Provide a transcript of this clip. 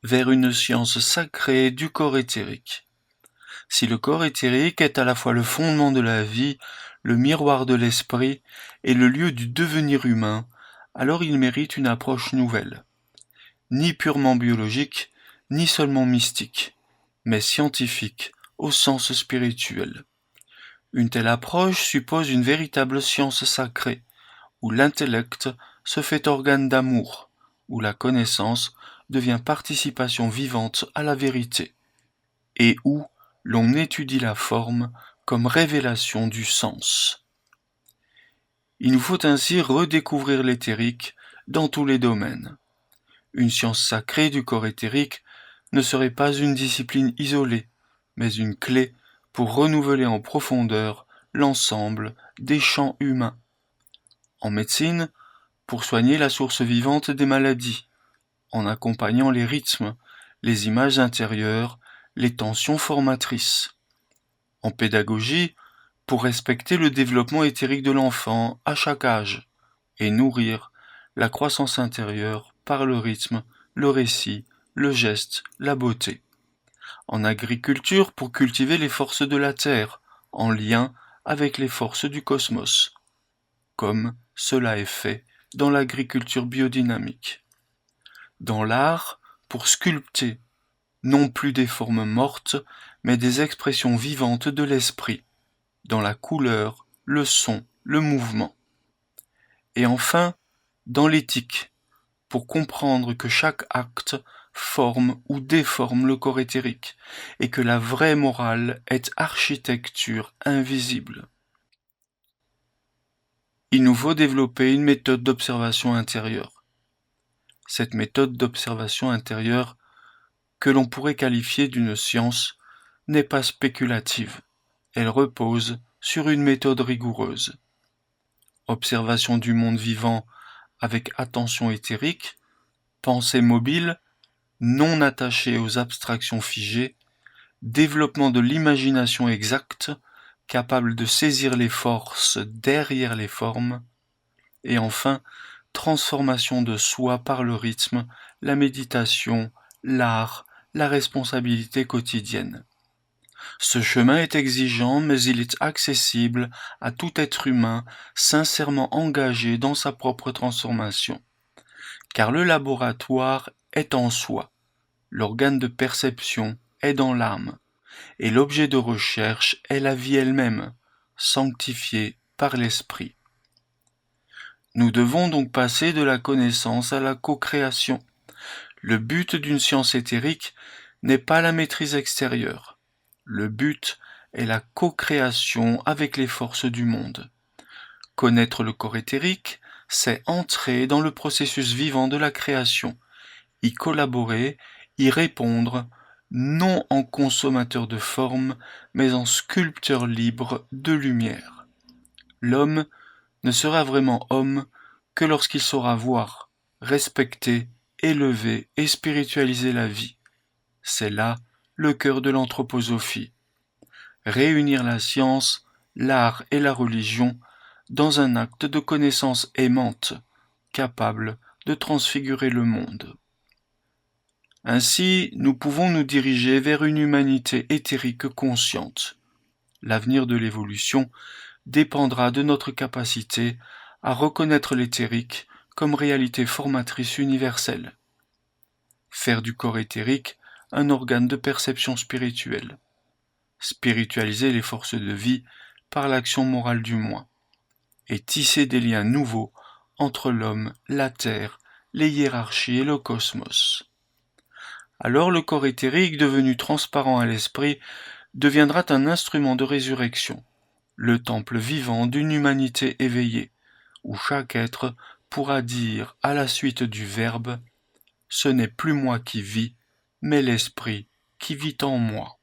vers une science sacrée du corps éthérique. Si le corps éthérique est à la fois le fondement de la vie, le miroir de l'esprit et le lieu du devenir humain, alors il mérite une approche nouvelle. Ni purement biologique, ni seulement mystique, mais scientifique au sens spirituel. Une telle approche suppose une véritable science sacrée, où l'intellect se fait organe d'amour, où la connaissance devient participation vivante à la vérité, et où l'on étudie la forme comme révélation du sens. Il nous faut ainsi redécouvrir l'éthérique dans tous les domaines. Une science sacrée du corps éthérique ne serait pas une discipline isolée, mais une clé pour renouveler en profondeur l'ensemble des champs humains. En médecine, pour soigner la source vivante des maladies, en accompagnant les rythmes, les images intérieures, les tensions formatrices. En pédagogie, pour respecter le développement éthérique de l'enfant à chaque âge, et nourrir la croissance intérieure par le rythme, le récit, le geste, la beauté. En agriculture, pour cultiver les forces de la terre, en lien avec les forces du cosmos, comme cela est fait dans l'agriculture biodynamique. Dans l'art, pour sculpter, non plus des formes mortes, mais des expressions vivantes de l'esprit, dans la couleur, le son, le mouvement. Et enfin, dans l'éthique, pour comprendre que chaque acte forme ou déforme le corps éthérique, et que la vraie morale est architecture invisible. Il nous faut développer une méthode d'observation intérieure. Cette méthode d'observation intérieure, que l'on pourrait qualifier d'une science, n'est pas spéculative. Elle repose sur une méthode rigoureuse. Observation du monde vivant avec attention éthérique, pensée mobile, non attachée aux abstractions figées, développement de l'imagination exacte, capable de saisir les forces derrière les formes, et enfin, transformation de soi par le rythme, la méditation, l'art, la responsabilité quotidienne. Ce chemin est exigeant, mais il est accessible à tout être humain sincèrement engagé dans sa propre transformation. Car le laboratoire est en soi, l'organe de perception est dans l'âme, et l'objet de recherche est la vie elle-même, sanctifiée par l'esprit. Nous devons donc passer de la connaissance à la co-création. Le but d'une science éthérique n'est pas la maîtrise extérieure. Le but est la co-création avec les forces du monde. Connaître le corps éthérique, c'est entrer dans le processus vivant de la création, y collaborer, y répondre, non en consommateur de forme, mais en sculpteur libre de lumière. L'homme ne sera vraiment homme que lorsqu'il saura voir, respecter, élever et spiritualiser la vie. C'est là le cœur de l'anthroposophie. Réunir la science, l'art et la religion dans un acte de connaissance aimante, capable de transfigurer le monde. Ainsi, nous pouvons nous diriger vers une humanité éthérique consciente. L'avenir de l'évolution dépendra de notre capacité à reconnaître l'éthérique comme réalité formatrice universelle. Faire du corps éthérique un organe de perception spirituelle. Spiritualiser les forces de vie par l'action morale du moi. Et tisser des liens nouveaux entre l'homme, la terre, les hiérarchies et le cosmos. Alors le corps éthérique, devenu transparent à l'esprit, deviendra un instrument de résurrection, le temple vivant d'une humanité éveillée, où chaque être pourra dire à la suite du Verbe « Ce n'est plus moi qui vis, mais l'Esprit qui vit en moi ».